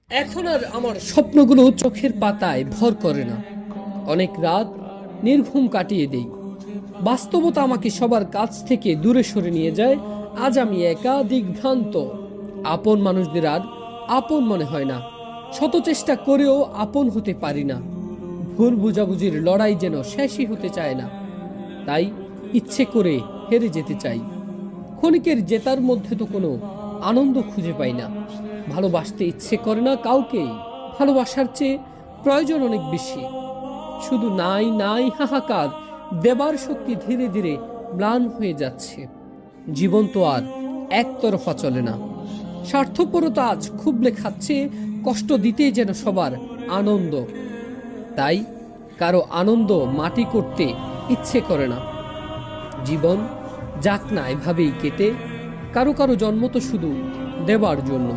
এখন আর আমার স্বপ্নগুলো চোখের পাতায় ভর করে না। অনেক রাত নির্ঘুম কাটিয়ে দেই। বাস্তবতা আমাকে সবার কাছ থেকে দূরে সরে নিয়ে যায়। আজ আমি একা, দিগ্ভ্রান্ত। আপন মানুষদের আর আপন মনে হয় না। শত চেষ্টা করেও আপন হতে পারি না। ভুল বুঝাবুঝির লড়াই যেন শেষই হতে চায় না। তাই ইচ্ছে করে হেরে যেতে চাই। ক্ষণিকের জেতার মধ্যে তো কোনো আনন্দ খুঁজে পাই না। ভালোবাসতে ইচ্ছে করে না কাউকেই। ভালোবাসার চেয়ে প্রয়োজন অনেক বেশি। শুধু নাই নাই হাহাকার। দেবার শক্তি ধীরে ধীরে ম্লান হয়ে যাচ্ছে। জীবন তো আর একতরফা চলে না। স্বার্থপরতা আজ খুবলে খাচ্ছে। কষ্ট দিতেই যেন সবার আনন্দ। তাই কারো আনন্দ মাটি করতে ইচ্ছে করে না। জীবন যাক না এভাবেই কেটে। কারো কারো জন্ম তো শুধু দেবার জন্য।